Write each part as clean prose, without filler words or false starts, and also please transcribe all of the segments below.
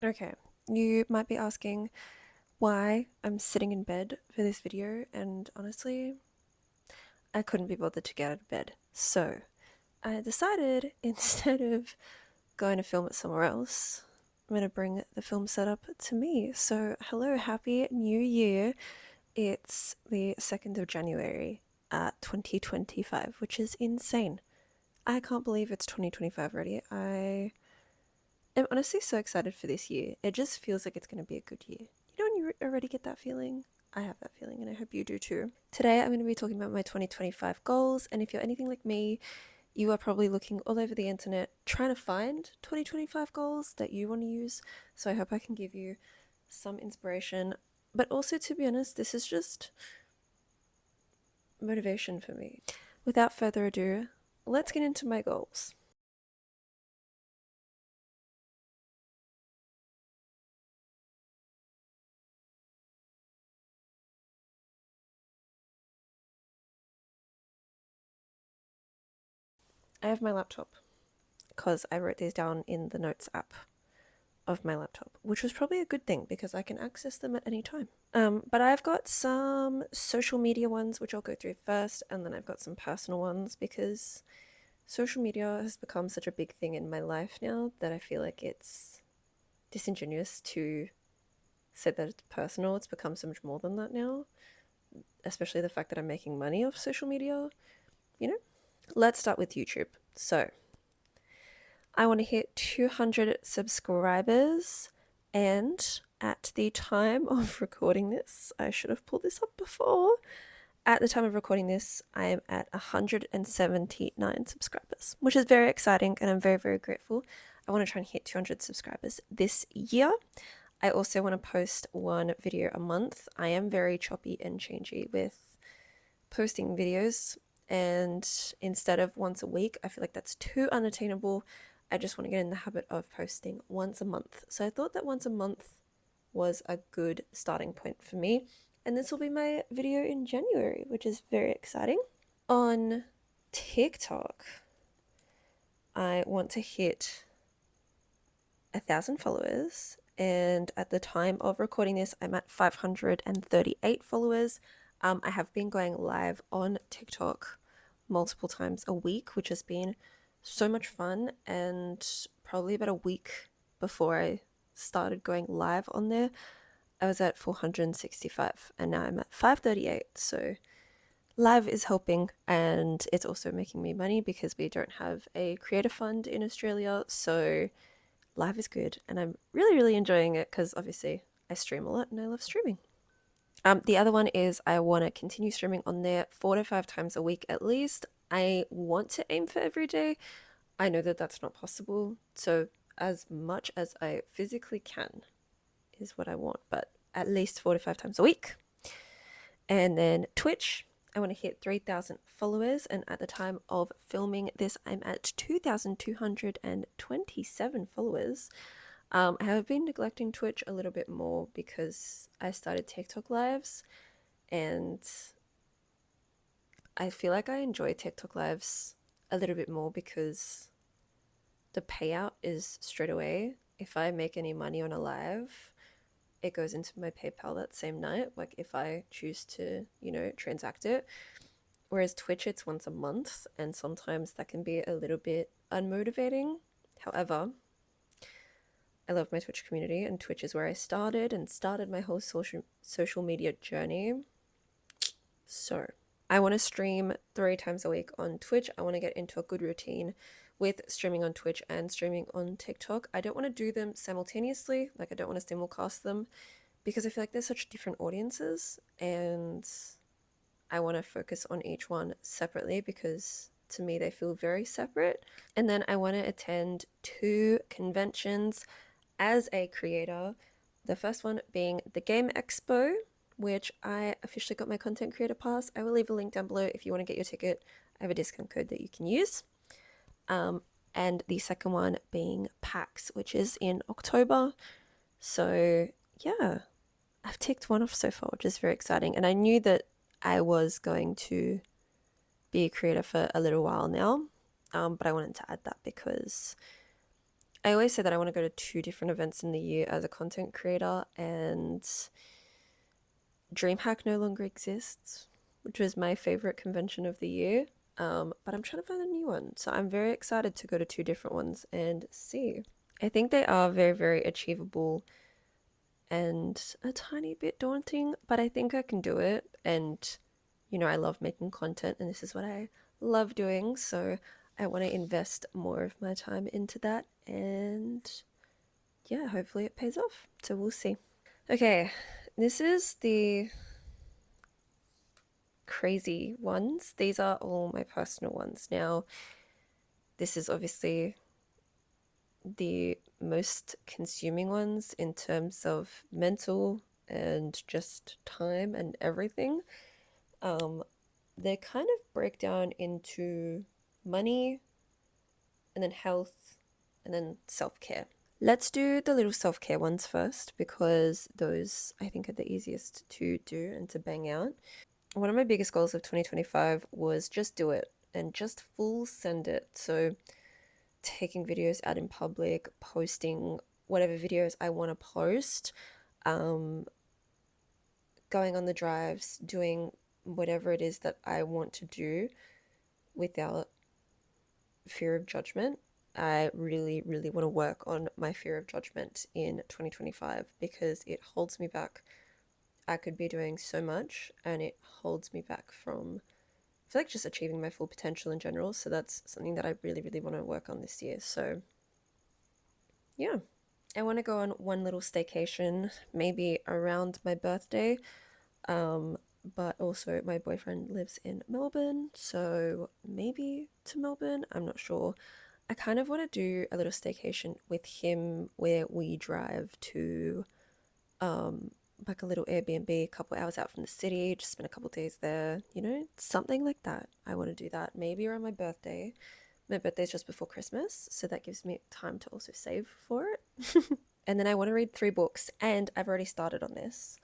Okay, you might be asking why I'm sitting in bed for this video, and honestly, I couldn't be bothered to get out of bed. So I decided instead of going to film it somewhere else, I'm going to bring the film setup to me. So, hello, happy new year. It's the 2nd of January, 2025, which is insane. I can't believe it's 2025 already. I'm honestly so excited for this year. It just feels like it's going to be a good year. You know when you already get that feeling? I have that feeling and I hope you do too. Today I'm going to be talking about my 2025 goals, and if you're anything like me, you are probably looking all over the internet trying to find 2025 goals that you want to use. So I hope I can give you some inspiration. But also, to be honest, this is just motivation for me. Without further ado, let's get into my goals. I have my laptop because I wrote these down in the notes app of my laptop, which was probably a good thing because I can access them at any time. But I've got some social media ones which I'll go through first, and then I've got some personal ones because social media has become such a big thing in my life now that I feel like it's disingenuous to say that it's personal. It's become so much more than that now, especially the fact that I'm making money off social media, you know? Let's start with YouTube. So, I want to hit 200 subscribers, and at the time of recording this, I should have pulled this up before. At the time of recording this, I am at 179 subscribers, which is very exciting, and I'm very, very grateful. I want to try and hit 200 subscribers this year. I also want to post one video a month. I am very choppy and changey with posting videos, and instead of once a week, I feel like that's too unattainable. I just want to get in the habit of posting once a month. So I thought that once a month was a good starting point for me. And this will be my video in January, which is very exciting. On TikTok, I want to hit 1,000 followers. And at the time of recording this, I'm at 538 followers. I have been going live on TikTok multiple times a week, which has been so much fun. And probably about a week before I started going live on there, I was at 465 and now I'm at 538. So live is helping, and it's also making me money because we don't have a creator fund in Australia. So live is good, and I'm really, really enjoying it because obviously I stream a lot and I love streaming. The other one is I want to continue streaming on there 4 to 5 times a week at least. I want to aim for every day. I know that that's not possible, so as much as I physically can is what I want, but at least 4 to 5 times a week. And then Twitch, I want to hit 3,000 followers, and at the time of filming this, I'm at 2,227 followers. I have been neglecting Twitch a little bit more because I started TikTok lives, and I feel like I enjoy TikTok lives a little bit more because the payout is straight away. If I make any money on a live, it goes into my PayPal that same night, like if I choose to, transact it. Whereas Twitch, it's once a month, and sometimes that can be a little bit unmotivating. However, I love my Twitch community, and Twitch is where I started and started my whole social media journey. So I want to stream 3 times a week on Twitch. I want to get into a good routine with streaming on Twitch and streaming on TikTok. I don't want to do them simultaneously, like I don't want to simulcast them because I feel like there's such different audiences, and I want to focus on each one separately because to me they feel very separate. And then I want to attend 2 conventions as a creator. The first one being the Game Expo, which I officially got my content creator pass. I will leave a link down below if you want to get your ticket. I have a discount code that you can use. And the second one being PAX, which is in October. So yeah, I've ticked one off so far, which is very exciting. And I knew that I was going to be a creator for a little while now, but I wanted to add that because I always say that I want to go to two different events in the year as a content creator, and DreamHack no longer exists, which was my favorite convention of the year. But I'm trying to find a new one. So I'm very excited to go to two different ones and see. I think they are very, very achievable and a tiny bit daunting, but I think I can do it. And, I love making content, and this is what I love doing. So I want to invest more of my time into that. And yeah, hopefully it pays off. So we'll see. Okay, this is the crazy ones. These are all my personal ones. Now, this is obviously the most consuming ones in terms of mental and just time and everything. Um, they kind of break down into money and then health and then self care. Let's do the little self care ones first because those I think are the easiest to do and to bang out. One of my biggest goals of 2025 was just do it and just full send it. So, taking videos out in public, posting whatever videos I want to post, um, going on the drives, doing whatever it is that I want to do without fear of judgment. I really, really want to work on my fear of judgment in 2025 because it holds me back. I could be doing so much and it holds me back from, I feel like, just achieving my full potential in general. So that's something that I really, really want to work on this year. So yeah, I want to go on one little staycation, maybe around my birthday. Um, but also my boyfriend lives in Melbourne, so maybe to Melbourne, I'm not sure. I kind of want to do a little staycation with him where we drive to um like a little Airbnb a couple hours out from the city, just spend a couple days there, something like that. I want to do that maybe around my birthday. My birthday's just before Christmas, so that gives me time to also save for it. And then I want to read 3 books, and I've already started on this.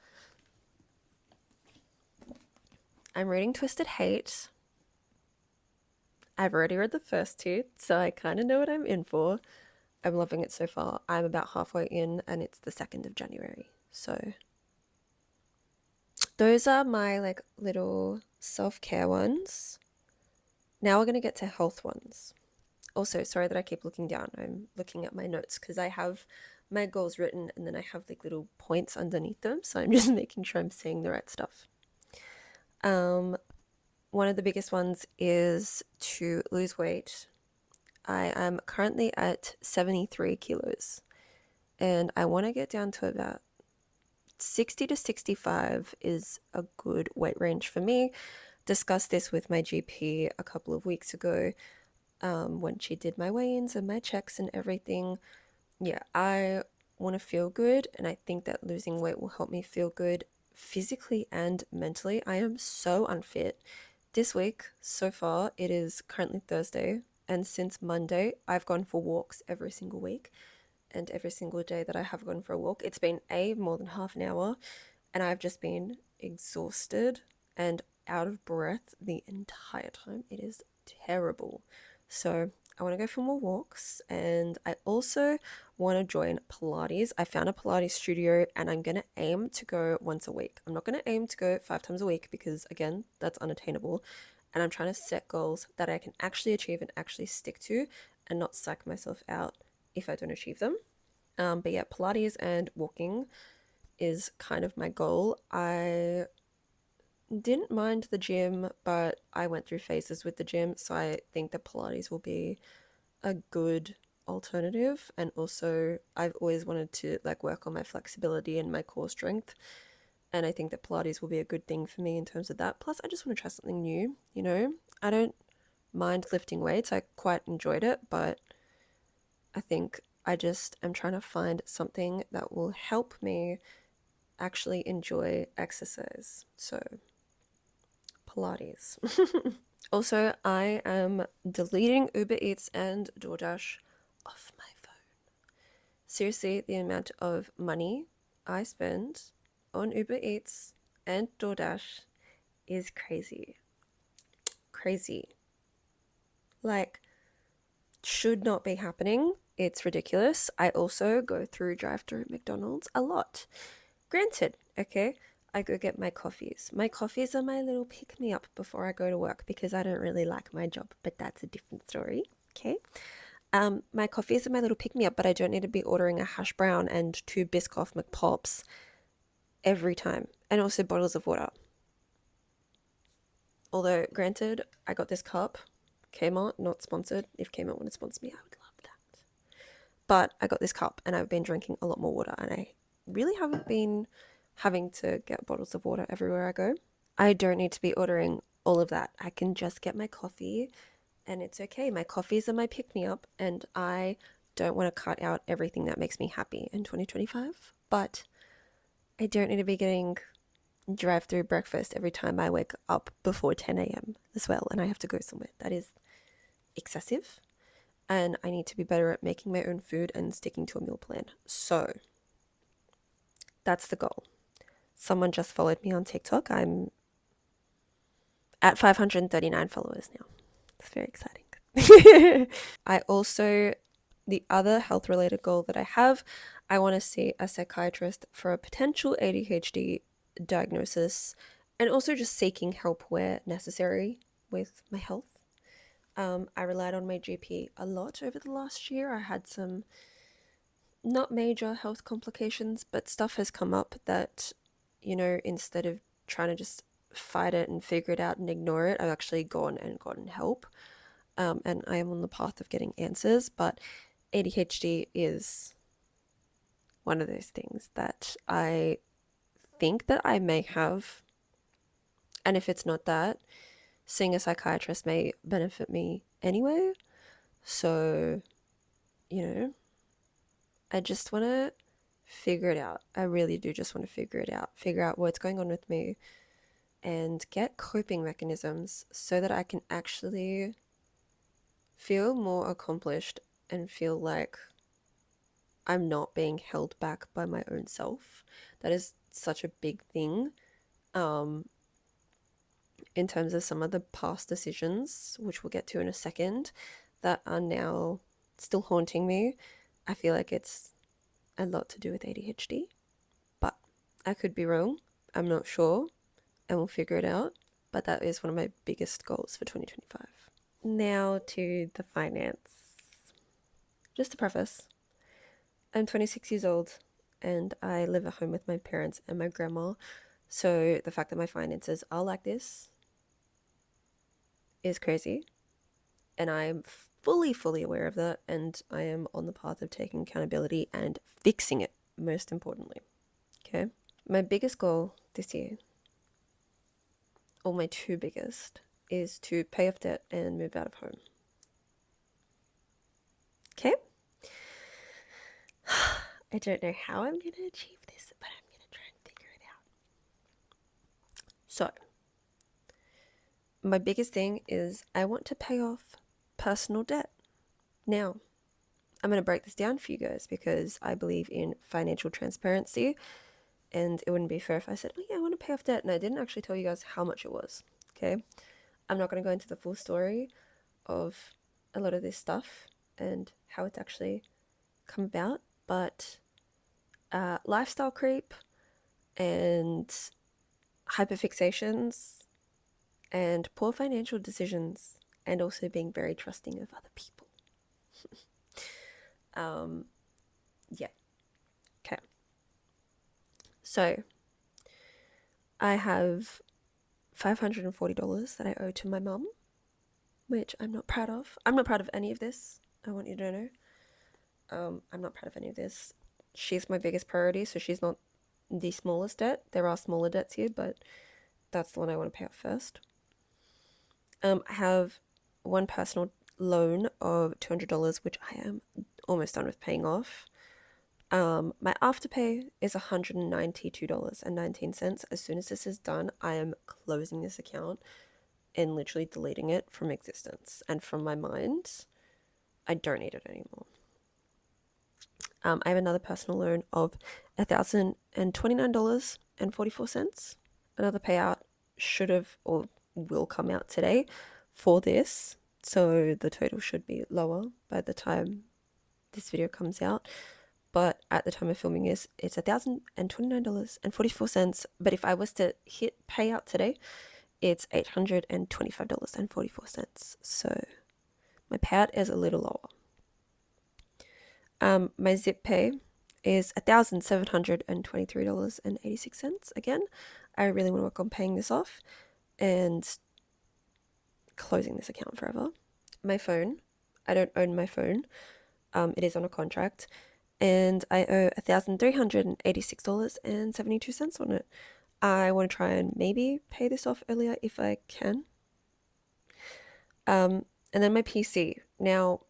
I'm reading Twisted Hate. I've already read the first 2, so I kind of know what I'm in for. I'm loving it so far. I'm about halfway in, and it's the 2nd of January. So those are my like little self-care ones. Now we're going to get to health ones. Also, sorry that I keep looking down. I'm looking at my notes because I have my goals written and then I have like little points underneath them. So I'm just making sure I'm saying the right stuff. One of the biggest ones is to lose weight. I am currently at 73 kilos and I want to get down to about 60 to 65 is a good weight range for me. Discussed this with my GP a couple of weeks ago when she did my weigh-ins and my checks and everything. Yeah, I want to feel good, and I think that losing weight will help me feel good physically and mentally. I am so unfit. This week, so far, it is currently Thursday, and since Monday, I've gone for walks every single week. And every single day that I have gone for a walk, it's been more than half an hour, and I've just been exhausted and out of breath the entire time. It is terrible. So I want to go for more walks, and I also want to join Pilates. I found a Pilates studio and I'm going to aim to go once a week. I'm not going to aim to go 5 times a week because, again, that's unattainable. And I'm trying to set goals that I can actually achieve and actually stick to and not psych myself out if I don't achieve them. But yeah, Pilates and walking is kind of my goal. I didn't mind the gym, but I went through phases with the gym, so I think that Pilates will be a good alternative. And also I've always wanted to like work on my flexibility and my core strength, and I think that Pilates will be a good thing for me in terms of that. Plus I just want to try something new. I don't mind lifting weights. I quite enjoyed it, but I think I just am trying to find something that will help me actually enjoy exercise. So Pilates. Also, I am deleting Uber Eats and DoorDash off my phone. Seriously, the amount of money I spend on Uber Eats and DoorDash is crazy. Crazy. Like, should not be happening. It's ridiculous. I also go through drive-through McDonald's a lot. Granted, okay, I go get my coffees. My coffees are my little pick-me-up before I go to work because I don't really like my job, but that's a different story, okay? My coffees are my little pick-me-up, but I don't need to be ordering a hash brown and two Biscoff McPops every time, and also bottles of water. Although, granted, I got this cup, Kmart, not sponsored. If Kmart want to sponsor me, I would love that. But I got this cup and I've been drinking a lot more water, and I really haven't been having to get bottles of water everywhere I go. I don't need to be ordering all of that. I can just get my coffee and it's okay. My coffees are my pick me up, and I don't want to cut out everything that makes me happy in 2025. But I don't need to be getting drive through breakfast every time I wake up before 10 a.m. as well, and I have to go somewhere. That is excessive, and I need to be better at making my own food and sticking to a meal plan. So that's the goal. Someone just followed me on TikTok. I'm at 539 followers now. It's very exciting. I also, the other health related goal that I have, I want to see a psychiatrist for a potential ADHD diagnosis, and also just seeking help where necessary with my health. I relied on my GP a lot over the last year. I had some not major health complications, but stuff has come up that, instead of trying to just fight it and figure it out and ignore it, I've actually gone and gotten help. And I am on the path of getting answers, but ADHD is one of those things that I think that I may have. And if it's not that, seeing a psychiatrist may benefit me anyway. So, I just want to figure it out. I really do just want to figure out what's going on with me, and get coping mechanisms so that I can actually feel more accomplished and feel like I'm not being held back by my own self. That is such a big thing in terms of some of the past decisions, which we'll get to in a second, that are now still haunting me. I feel like it's a lot to do with ADHD, but I could be wrong. I'm not sure, and we'll figure it out. But that is one of my biggest goals for 2025. Now to the finance. Just to preface, I'm 26 years old and I live at home with my parents and my grandma. So the fact that my finances are like this is crazy. And I'm fully aware of that. And I am on the path of taking accountability and fixing it, most importantly. Okay. My biggest goal this year, or my two biggest, is to pay off debt and move out of home. Okay. I don't know how I'm going to achieve this, but I'm going to try and figure it out. So, my biggest thing is I want to pay off personal debt. Now, I'm going to break this down for you guys because I believe in financial transparency, and it wouldn't be fair if I said, oh yeah, I want to pay off debt, and I didn't actually tell you guys how much it was. Okay. I'm not going to go into the full story of a lot of this stuff and how it's actually come about, but lifestyle creep and hyperfixations and poor financial decisions, and also being very trusting of other people. Yeah. Okay. So I have $540 that I owe to my mum, which I'm not proud of. I'm not proud of any of this. I want you to know. I'm not proud of any of this. She's my biggest priority, so she's not the smallest debt. There are smaller debts here, but that's the one I want to pay off first. I have one personal loan of $200, which I am almost done with paying off. My afterpay is $192.19. As soon as this is done, I am closing this account and literally deleting it from existence and from my mind. I don't need it anymore. I have another personal loan of $1,029.44. Another payout should have or will come out today for this, so the total should be lower by the time this video comes out. But at the time of filming this, it's $1,029.44. But if I was to hit payout today, it's $825.44. So my payout is a little lower. My zip pay is $1,723.86. Again, I really want to work on paying this off and closing this account forever. My phone, I don't own my phone. It is on a contract, and I owe $1,386.72 on it. I want to try and maybe pay this off earlier if I can. And then my PC. Now,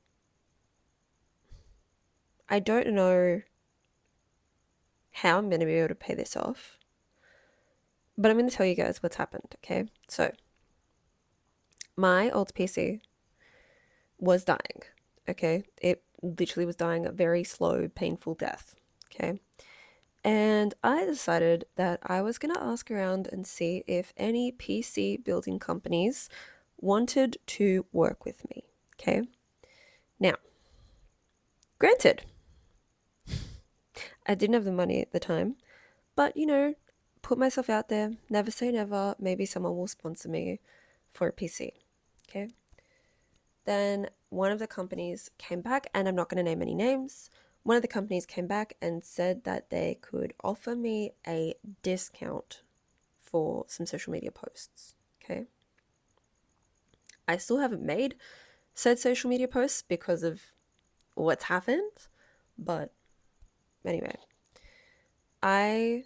I don't know how I'm going to be able to pay this off, but I'm going to tell you guys what's happened, okay? So, my old PC was dying, okay? It literally was dying a very slow, painful death, okay? And I decided that I was going to ask around and see if any PC building companies wanted to work with me, okay? Now, granted, I didn't have the money at the time, but put myself out there, never say never, maybe someone will sponsor me for a PC, okay? Then one of the companies came back, and I'm not going to name any names. One of the companies came back and said that they could offer me a discount for some social media posts, okay? I still haven't made said social media posts because of what's happened, but anyway, I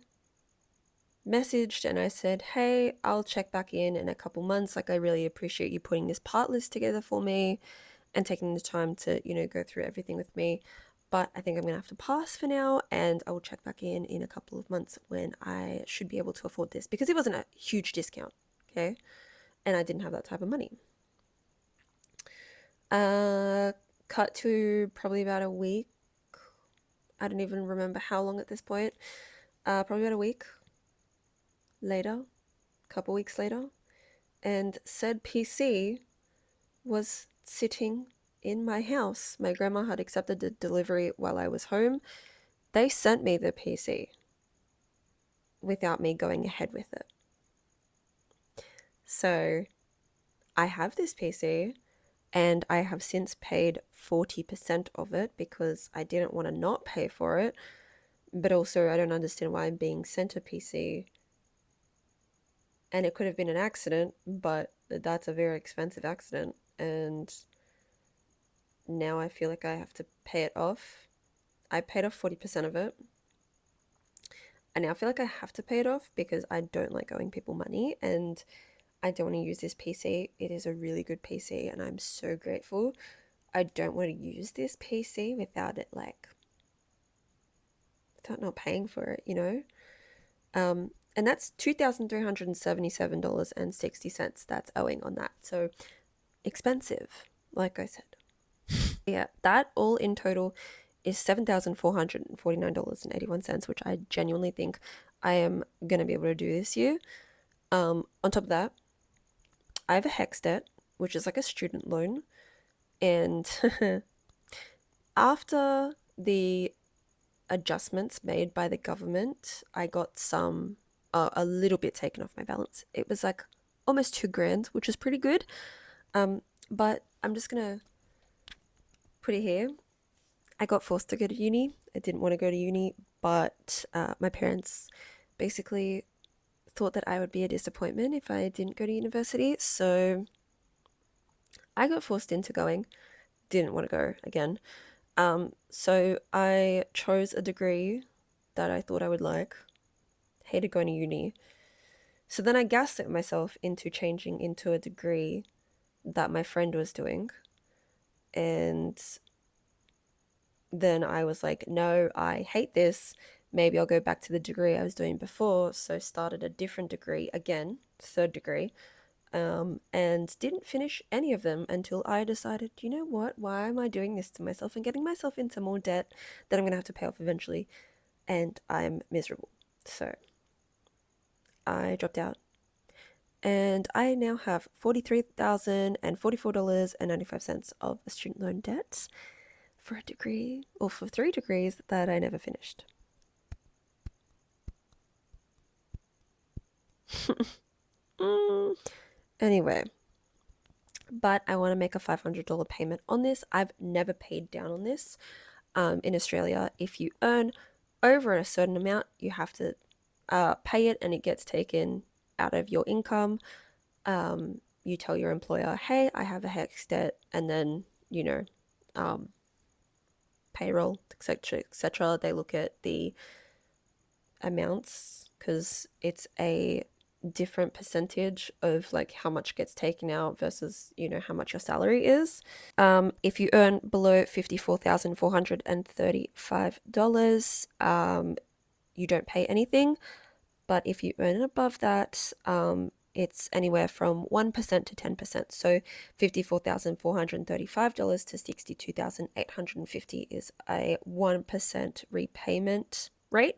messaged and I said, hey, I'll check back in a couple months. Like, I really appreciate you putting this part list together for me and taking the time to, go through everything with me. But I think I'm going to have to pass for now, and I will check back in a couple of months when I should be able to afford this, because it wasn't a huge discount, okay? And I didn't have that type of money. Cut to probably about a week. I don't even remember how long at this point. Probably about a week later, a couple weeks later, and said PC was sitting in my house. My grandma had accepted the delivery while I was home. They sent me the PC without me going ahead with it. So I have this PC, and I have since paid 40% of it because I didn't want to not pay for it. But also, I don't understand why I'm being sent a PC. And it could have been an accident, but that's a very expensive accident. And now I feel like I have to pay it off. I paid off 40% of it. I now feel like I have to pay it off because I don't like owing people money, and I don't want to use this PC. It is a really good PC, and I'm so grateful. I don't want to use this PC without it, without not paying for it, And that's $2,377.60 that's owing on that. So expensive, like I said. Yeah, that all in total is $7,449.81, which I genuinely think I am going to be able to do this year. On top of that, I have a HEX debt, which is like a student loan. And after the adjustments made by the government, I got a little bit taken off my balance. It was like almost $2,000, which is pretty good. But I'm just going to put it here. I got forced to go to uni. I didn't want to go to uni, but my parents basically thought that I would be a disappointment if I didn't go to university. So I got forced into going. Didn't want to go again. So I chose a degree that I thought I would like. Hated going to uni. So then I gaslit myself into changing into a degree that my friend was doing. And then I was like, no, I hate this. Maybe I'll go back to the degree I was doing before. So started a different degree again, third degree, and didn't finish any of them until I decided, you know what, why am I doing this to myself and getting myself into more debt that I'm going to have to pay off eventually, and I'm miserable. So I dropped out, and I now have $43,044.95 of student loan debt. for a degree, or for 3 degrees that I never finished. Anyway, but I want to make a $500 payment on this. I've never paid down on this. In Australia, if you earn over a certain amount, you have to pay it, and it gets taken out of your income. You tell your employer, hey, I have a HEX debt, and then, payroll, etc., etc. They look at the amounts because it's a different percentage of like how much gets taken out versus, how much your salary is. If you earn below $54,435, you don't pay anything. But if you earn above that, it's anywhere from 1% to 10%. So $54,435 to $62,850 is a 1% repayment rate,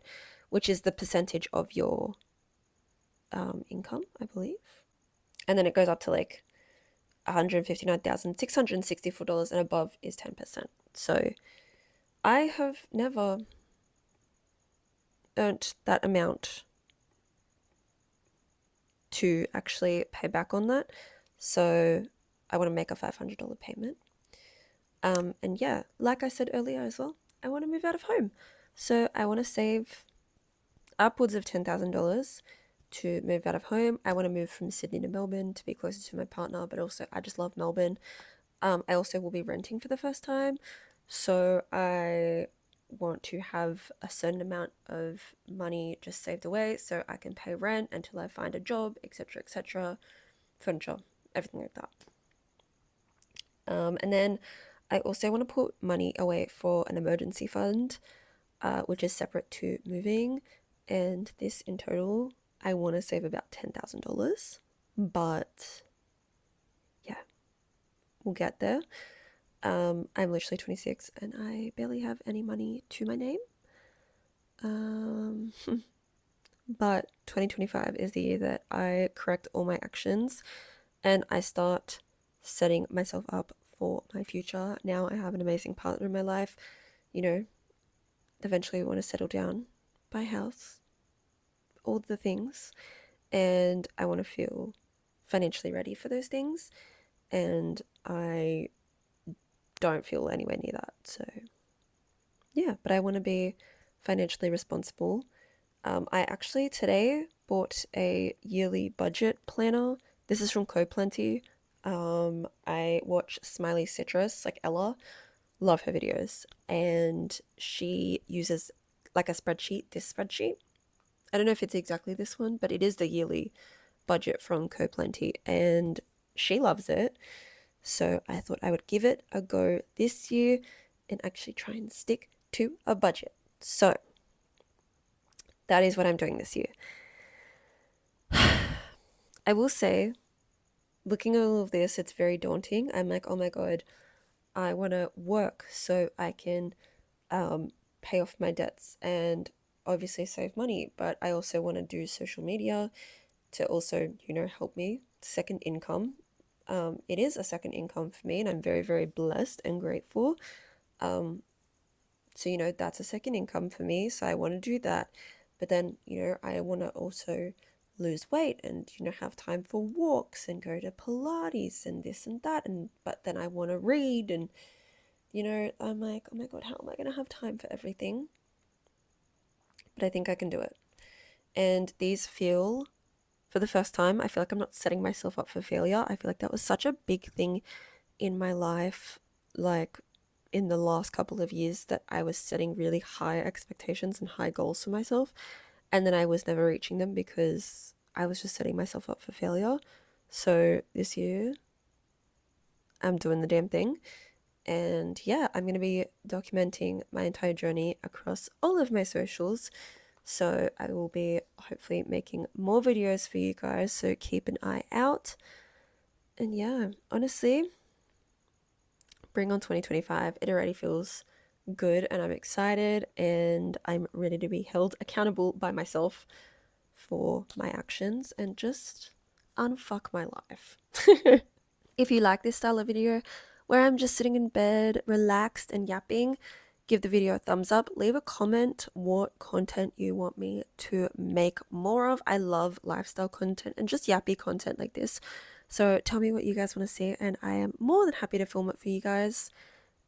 which is the percentage of your income, I believe. And then it goes up to like $159,664, and above is 10%. So I have never earned that amount to actually pay back on that. So I want to make a $500 payment. And yeah, like I said earlier as well, I want to move out of home. So I want to save upwards of $10,000 to move out of home. I want to move from Sydney to Melbourne to be closer to my partner, but also I just love Melbourne. I also will be renting for the first time. So I want to have a certain amount of money just saved away so I can pay rent until I find a job, etc., furniture, everything like that. And then I also want to put money away for an emergency fund, which is separate to moving. And this in total, I want to save about $10,000. But yeah, we'll get there. I'm literally 26 and I barely have any money to my name. But 2025 is the year that I correct all my actions and I start setting myself up for my future. Now I have an amazing partner in my life. Eventually we want to settle down, buy a house, all the things. And I want to feel financially ready for those things. And I don't feel anywhere near that. So yeah, but I want to be financially responsible. I actually today bought a yearly budget planner. This is from CoPlenty. I watch Smiley Citrus, like Ella, love her videos, and she uses like a spreadsheet, this spreadsheet. I don't know if it's exactly this one, but it is the yearly budget from CoPlenty, and she loves it. So I thought I would give it a go this year and actually try and stick to a budget. So that is what I'm doing this year. I will say, looking at all of this, it's very daunting. I'm like, oh my God, I want to work so I can pay off my debts and obviously save money. But I also want to do social media to also, help me. Second income. It is a second income for me, and I'm very, very blessed and grateful. So, that's a second income for me. So I want to do that. But then, I want to also lose weight and, have time for walks and go to Pilates and this and that. But then I want to read and, I'm like, oh my God, how am I going to have time for everything? But I think I can do it. And these feel, for the first time, I feel like I'm not setting myself up for failure. I feel like that was such a big thing in my life, like in the last couple of years, that I was setting really high expectations and high goals for myself. And then I was never reaching them because I was just setting myself up for failure. So this year, I'm doing the damn thing. And yeah, I'm going to be documenting my entire journey across all of my socials. So I will be hopefully making more videos for you guys. So keep an eye out. And yeah, honestly, bring on 2025. It already feels good and I'm excited and I'm ready to be held accountable by myself for my actions and just unfuck my life. If you like this style of video, where I'm just sitting in bed, relaxed and yapping. Give the video a thumbs up. Leave a comment what content you want me to make more of. I love lifestyle content and just yappy content like this. So tell me what you guys want to see, and I am more than happy to film it for you guys.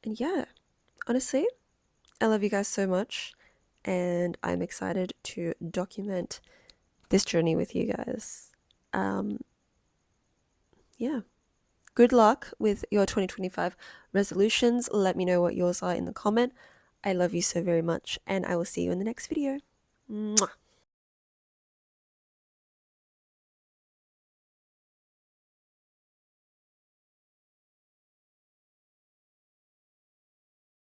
And yeah, honestly, I love you guys so much, and I'm excited to document this journey with you guys. Yeah. Good luck with your 2025 resolutions. Let me know what yours are in the comment. I love you so very much, and I will see you in the next video. Mwah.